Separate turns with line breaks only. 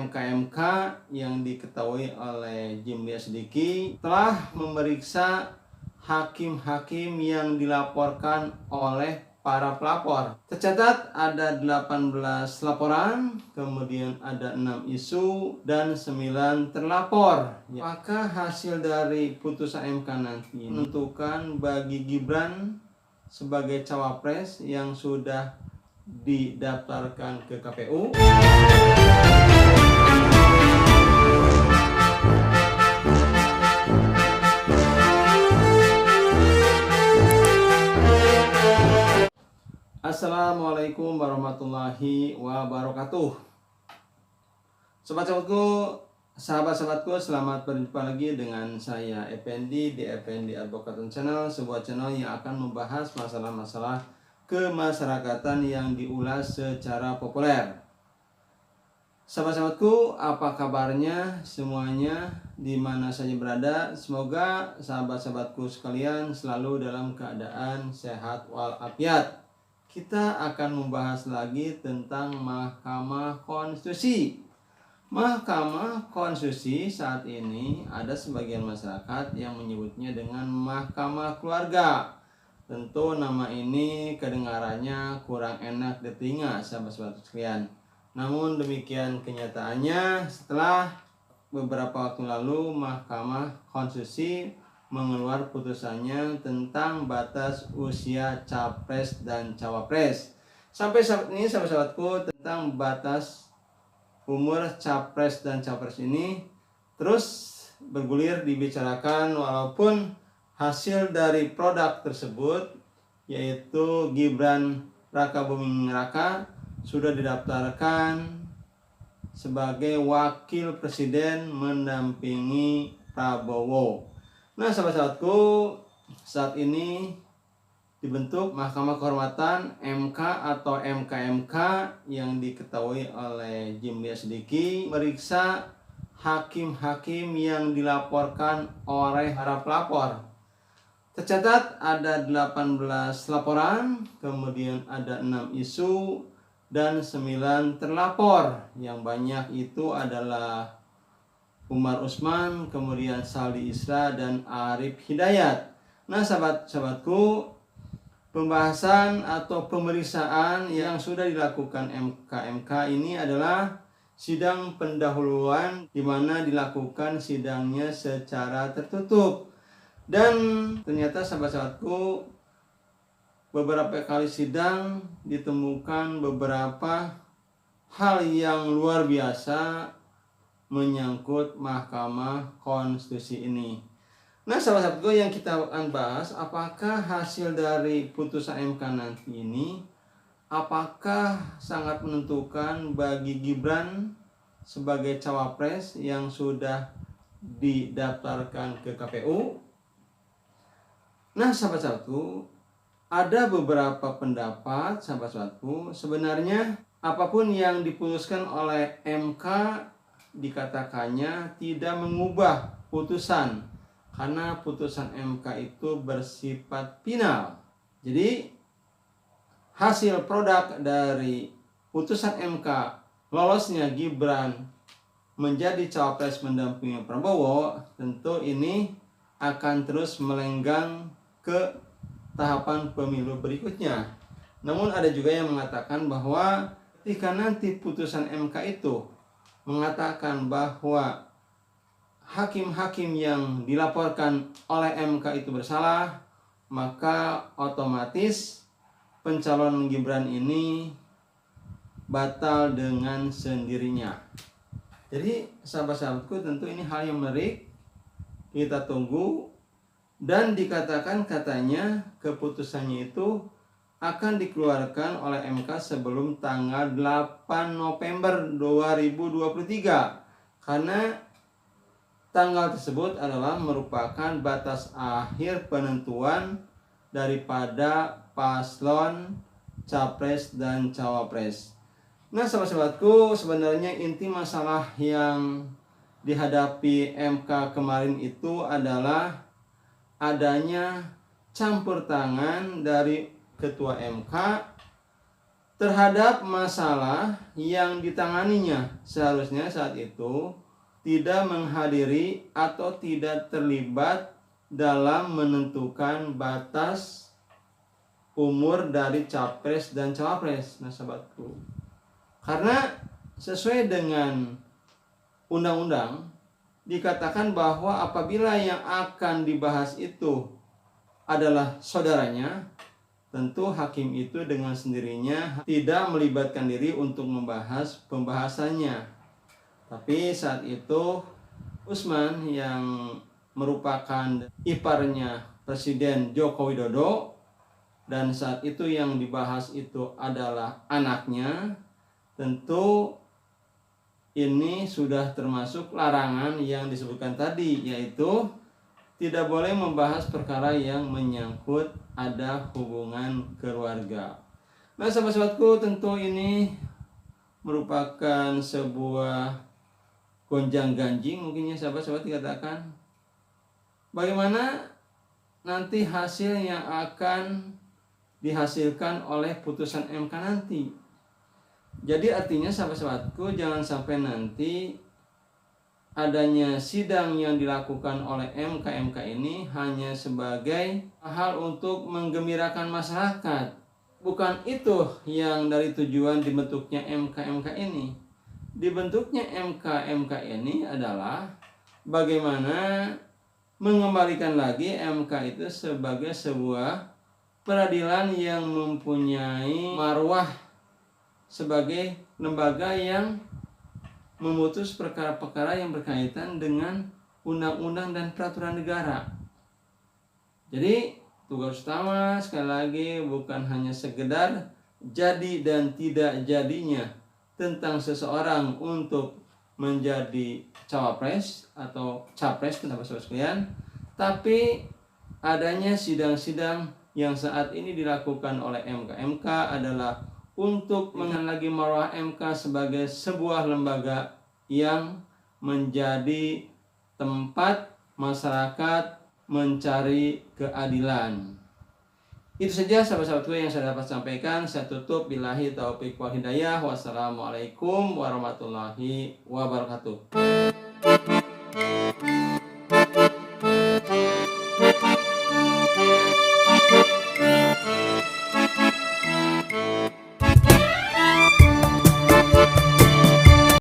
MK yang diketahui oleh Jimli Sidiki telah memeriksa hakim-hakim yang dilaporkan oleh para pelapor. Tercatat ada 18 laporan, kemudian ada 6 isu dan 9 terlapor. Apakah hasil dari putusan MK nanti menentukan bagi Gibran sebagai cawapres yang sudah didaftarkan ke KPU? Assalamualaikum warahmatullahi wabarakatuh. Sobat-sobatku, sahabat-sahabatku, selamat berjumpa lagi dengan saya Effendi di Effendi Advocaten Channel, sebuah channel yang akan membahas masalah-masalah kemasyarakatan yang diulas secara populer. Sahabat-sahabatku, apa kabarnya semuanya di mana saja berada? Semoga sahabat-sahabatku sekalian selalu dalam keadaan sehat walafiat. Kita akan membahas lagi tentang Mahkamah Konstitusi. Mahkamah Konstitusi saat ini ada sebagian masyarakat yang menyebutnya dengan Mahkamah Keluarga. Tentu nama ini kedengarannya kurang enak di telinga sahabat-sahabat sekalian. Namun demikian kenyataannya, setelah beberapa waktu lalu Mahkamah Konstitusi mengeluarkan putusannya tentang batas usia capres dan cawapres. Sampai saat ini sahabat-sahabatku, tentang batas umur capres dan cawapres ini terus bergulir dibicarakan, walaupun hasil dari produk tersebut yaitu Gibran Rakabuming Raka sudah didaftarkan sebagai wakil presiden mendampingi Prabowo. Nah, sahabat-sahabatku, saat ini dibentuk Mahkamah Kehormatan MK atau MKMK yang diketahui oleh Jimli Sidiki meriksa hakim-hakim yang dilaporkan oleh para pelapor. Tercatat ada 18 laporan, kemudian ada 6 isu dan 9 terlapor. Yang banyak itu adalah Umar Usman, kemudian Saldi Isra dan Arif Hidayat. Nah, sahabat-sahabatku, pembahasan atau pemeriksaan yang sudah dilakukan MKMK ini adalah sidang pendahuluan, di mana dilakukan sidangnya secara tertutup. Dan ternyata sahabat-sahabatku, beberapa kali sidang ditemukan beberapa hal yang luar biasa menyangkut Mahkamah Konstitusi ini. Nah, sahabat-sahabatku, yang kita akan bahas, apakah hasil dari putusan MK nanti ini apakah sangat menentukan bagi Gibran sebagai cawapres yang sudah didaftarkan ke KPU? Nah, sahabat-sahabatku, ada beberapa pendapat sahabat-sahabatku. Sebenarnya apapun yang diputuskan oleh MK dikatakannya tidak mengubah putusan, karena putusan MK itu bersifat final. Jadi hasil produk dari putusan MK lolosnya Gibran menjadi cawapres mendampingi Prabowo, tentu ini akan terus melenggang ke tahapan pemilu berikutnya. Namun ada juga yang mengatakan bahwa ketika nanti putusan MK itu mengatakan bahwa hakim-hakim yang dilaporkan oleh MK itu bersalah, maka otomatis pencalonan Gibran ini batal dengan sendirinya. Jadi sahabat-sahabatku, tentu ini hal yang menarik, kita tunggu. Dan dikatakan katanya keputusannya itu akan dikeluarkan oleh MK sebelum tanggal 8 November 2023. Karena tanggal tersebut adalah merupakan batas akhir penentuan daripada paslon capres dan cawapres. Nah, sahabat-sahabatku, sebenarnya inti masalah yang dihadapi MK kemarin itu adalah adanya campur tangan dari Ketua MK terhadap masalah yang ditanganinya. Seharusnya saat itu tidak menghadiri atau tidak terlibat dalam menentukan batas umur dari capres dan cawapres. Nah sahabatku, karena sesuai dengan undang-undang dikatakan bahwa apabila yang akan dibahas itu adalah saudaranya, tentu hakim itu dengan sendirinya tidak melibatkan diri untuk membahas pembahasannya. Tapi saat itu Usman yang merupakan iparnya Presiden Joko Widodo, dan saat itu yang dibahas itu adalah anaknya, tentu ini sudah termasuk larangan yang disebutkan tadi, yaitu tidak boleh membahas perkara yang menyangkut ada hubungan keluarga. Nah sahabat-sahabatku, tentu ini merupakan sebuah gonjang-ganjing mungkin ya sahabat-sahabat dikatakan. Bagaimana nanti hasil yang akan dihasilkan oleh putusan MK nanti. Jadi artinya sahabat-sahabatku, jangan sampai nanti adanya sidang yang dilakukan oleh MK ini hanya sebagai hal untuk menggembirakan masyarakat. Bukan itu yang dari tujuan dibentuknya MK ini. Dibentuknya MK ini adalah bagaimana mengembalikan lagi MK itu sebagai sebuah peradilan yang mempunyai marwah sebagai lembaga yang memutus perkara-perkara yang berkaitan dengan undang-undang dan peraturan negara. Jadi tugas utama sekali lagi bukan hanya sekedar jadi dan tidak jadinya tentang seseorang untuk menjadi cawapres atau capres, kenapa saudara sekalian, tapi adanya sidang-sidang yang saat ini dilakukan oleh MK adalah untuk lagi marwah MK sebagai sebuah lembaga yang menjadi tempat masyarakat mencari keadilan. Itu saja sahabat-sahabatku yang saya dapat sampaikan. Saya tutup billahi taufiq wal hidayah. Wassalamualaikum warahmatullahi wabarakatuh.